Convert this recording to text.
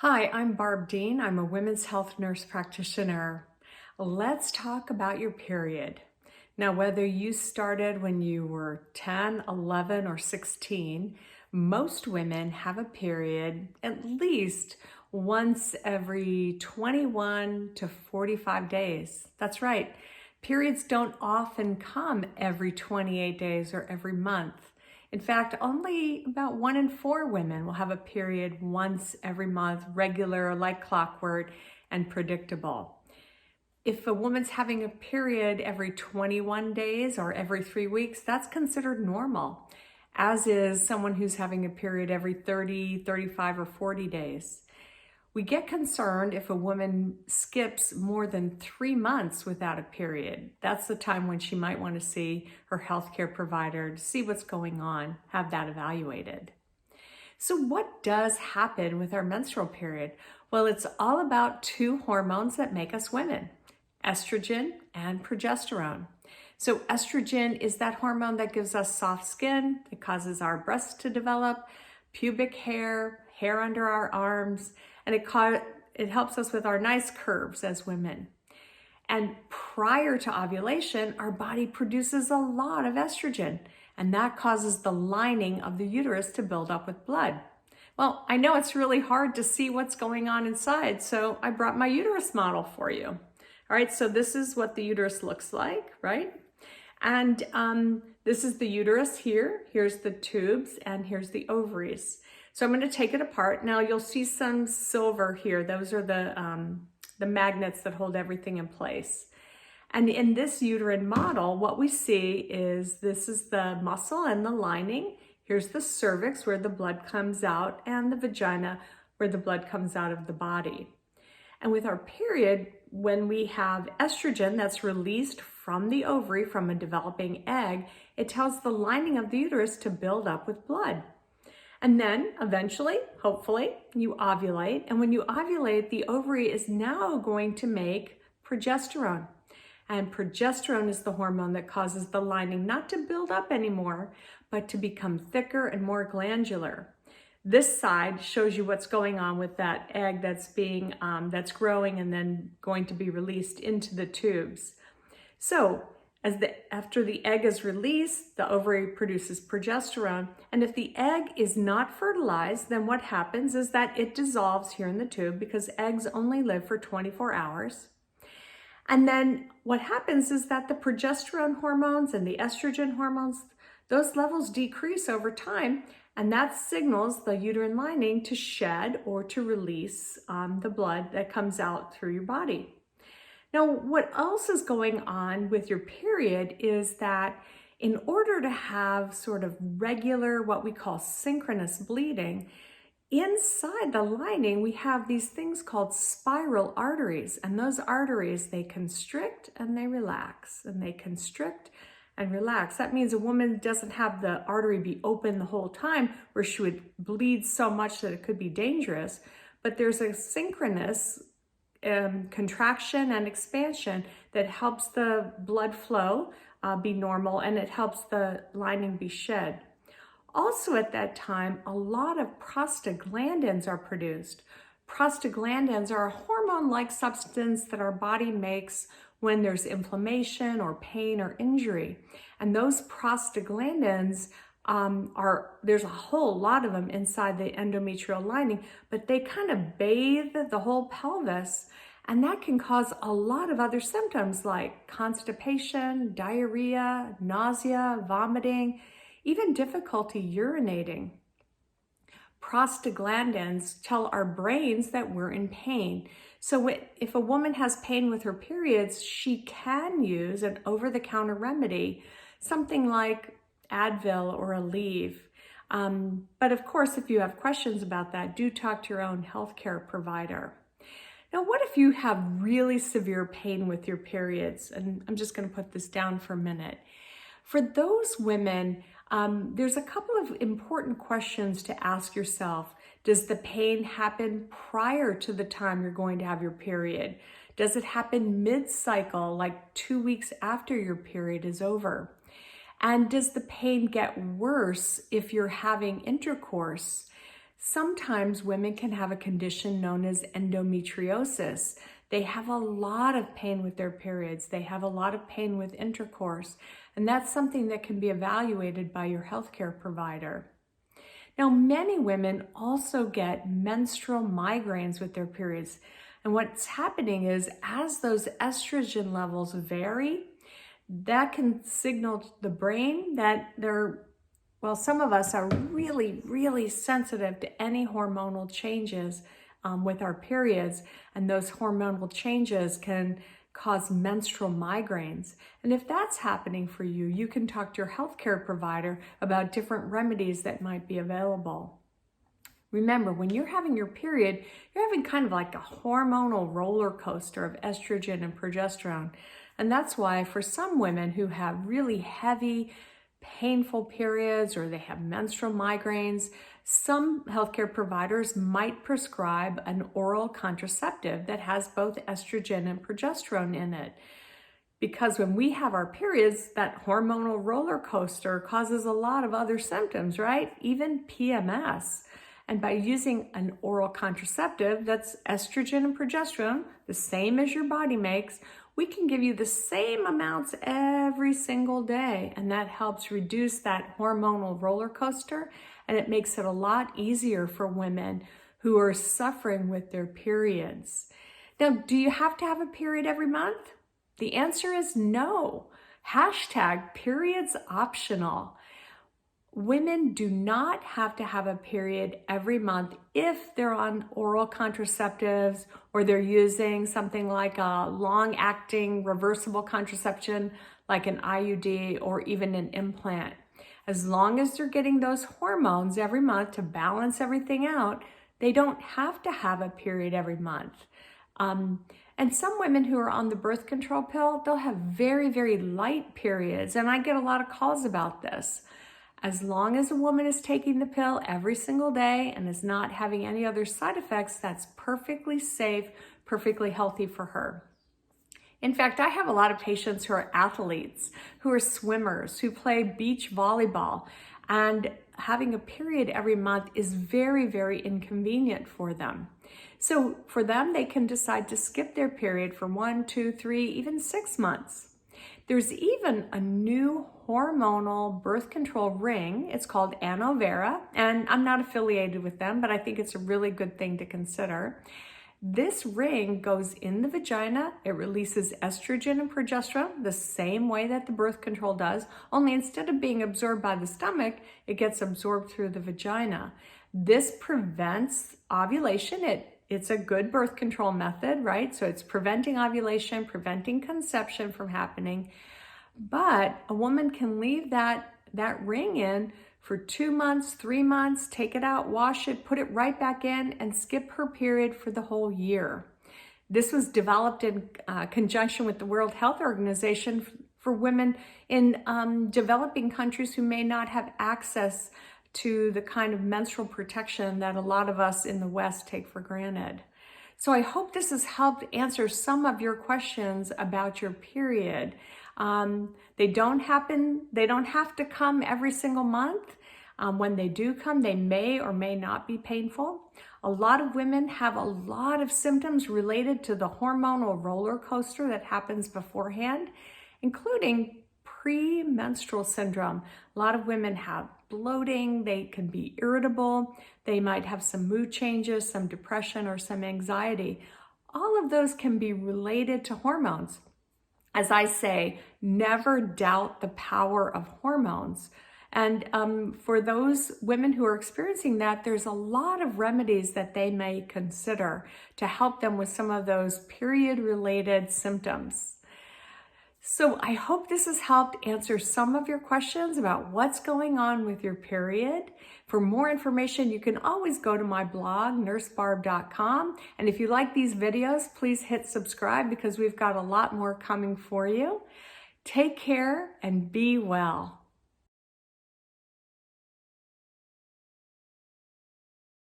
Hi, I'm Barb Dehn. I'm a women's health nurse practitioner. Let's talk about your period. Now, whether you started when you were 10, 11, or 16, most women have a period at least once every 21 to 45 days. That's right. Periods don't often come every 28 days or every month. In fact, only about 1 in 4 women will have a period once every month, regular, like clockwork, and predictable. If a woman's having a period every 21 days or every 3 weeks, that's considered normal, as is someone who's having a period every 30, 35, or 40 days. We get concerned if a woman skips more than 3 months without a period. That's the time when she might want to see her healthcare provider to see what's going on, have that evaluated. So what does happen with our menstrual period? Well, it's all about 2 hormones that make us women, estrogen and progesterone. So estrogen is that hormone that gives us soft skin. It causes our breasts to develop, pubic hair, hair under our arms, and it helps us with our nice curves as women. And prior to ovulation, our body produces a lot of estrogen, and that causes the lining of the uterus to build up with blood. Well, I know it's really hard to see what's going on inside, so I brought my uterus model for you. All right, so this is what the uterus looks like, right? And this is the uterus here. Here's the tubes, and here's the ovaries. So I'm going to take it apart. Now you'll see some silver here. Those are the magnets that hold everything in place. And in this uterine model, what we see is this is the muscle and the lining. Here's the cervix where the blood comes out, and the vagina where the blood comes out of the body. And with our period, when we have estrogen that's released from the ovary, from a developing egg, it tells the lining of the uterus to build up with blood. And then eventually, hopefully, you ovulate. And when you ovulate, the ovary is now going to make progesterone. And progesterone is the hormone that causes the lining not to build up anymore, but to become thicker and more glandular. This side shows you what's going on with that egg that's growing and then going to be released into the tubes. So after the egg is released, the ovary produces progesterone. And if the egg is not fertilized, then what happens is that it dissolves here in the tube, because eggs only live for 24 hours. And then what happens is that the progesterone hormones and the estrogen hormones, those levels decrease over time, and that signals the uterine lining to shed or to release the blood that comes out through your body. Now, what else is going on with your period is that in order to have sort of regular, what we call synchronous bleeding, inside the lining, we have these things called spiral arteries. And those arteries, they constrict and they relax, and they constrict and relax. That means a woman doesn't have the artery be open the whole time, where she would bleed so much that it could be dangerous. But there's a synchronous contraction and expansion that helps the blood flow be normal, and it helps the lining be shed. Also at that time, a lot of prostaglandins are produced. Prostaglandins are a hormone-like substance that our body makes when there's inflammation or pain or injury. And those prostaglandins there's a whole lot of them inside the endometrial lining, but they kind of bathe the whole pelvis, and that can cause a lot of other symptoms like constipation, diarrhea, nausea, vomiting, even difficulty urinating. Prostaglandins tell our brains that we're in pain. So if a woman has pain with her periods, she can use an over-the-counter remedy, something like Advil or Aleve. But of course, if you have questions about that, do talk to your own healthcare provider. Now, what if you have really severe pain with your periods? And I'm just going to put this down for a minute. For those women, there's a couple of important questions to ask yourself. Does the pain happen prior to the time you're going to have your period? Does it happen mid-cycle, like 2 weeks after your period is over? And does the pain get worse if you're having intercourse? Sometimes women can have a condition known as endometriosis. They have a lot of pain with their periods. They have a lot of pain with intercourse, and that's something that can be evaluated by your healthcare provider. Now, many women also get menstrual migraines with their periods. And what's happening is as those estrogen levels vary, that can signal to the brain that some of us are really, really sensitive to any hormonal changes with our periods. And those hormonal changes can cause menstrual migraines. And if that's happening for you, you can talk to your healthcare provider about different remedies that might be available. Remember, when you're having your period, you're having kind of like a hormonal roller coaster of estrogen and progesterone. And that's why for some women who have really heavy, painful periods or they have menstrual migraines, some healthcare providers might prescribe an oral contraceptive that has both estrogen and progesterone in it. Because when we have our periods, that hormonal roller coaster causes a lot of other symptoms, right? Even PMS. And by using an oral contraceptive that's estrogen and progesterone, the same as your body makes, we can give you the same amounts every single day. And that helps reduce that hormonal roller coaster. And it makes it a lot easier for women who are suffering with their periods. Now, do you have to have a period every month? The answer is no. #periods optional. Women do not have to have a period every month if they're on oral contraceptives or they're using something like a long-acting reversible contraception like an IUD or even an implant. As long as they're getting those hormones every month to balance everything out, they don't have to have a period every month. And some women who are on the birth control pill, they'll have very, very light periods. And I get a lot of calls about this. As long as a woman is taking the pill every single day and is not having any other side effects, that's perfectly safe, perfectly healthy for her. In fact, I have a lot of patients who are athletes, who are swimmers, who play beach volleyball, and having a period every month is very, very inconvenient for them. So for them, they can decide to skip their period for 1, 2, 3, even 6 months. There's even a new hormonal birth control ring. It's called Anovera, and I'm not affiliated with them, but I think it's a really good thing to consider. This ring goes in the vagina. It releases estrogen and progesterone the same way that the birth control does, only instead of being absorbed by the stomach, it gets absorbed through the vagina. This prevents ovulation. It's a good birth control method, right? So it's preventing ovulation, preventing conception from happening. But a woman can leave that ring in for 2 months, 3 months, take it out, wash it, put it right back in, and skip her period for the whole year. This was developed in conjunction with the World Health Organization for women in developing countries who may not have access to the kind of menstrual protection that a lot of us in the West take for granted. So I hope this has helped answer some of your questions about your period. They don't have to come every single month. When they do come, they may or may not be painful. A lot of women have a lot of symptoms related to the hormonal roller coaster that happens beforehand, including premenstrual syndrome. A lot of women have bloating, they can be irritable, they might have some mood changes, some depression, or some anxiety. All of those can be related to hormones. As I say, never doubt the power of hormones. And for those women who are experiencing that, there's a lot of remedies that they may consider to help them with some of those period-related symptoms. So I hope this has helped answer some of your questions about what's going on with your period. For more information, you can always go to my blog, nursebarb.com. And if you like these videos, please hit subscribe because we've got a lot more coming for you. Take care and be well.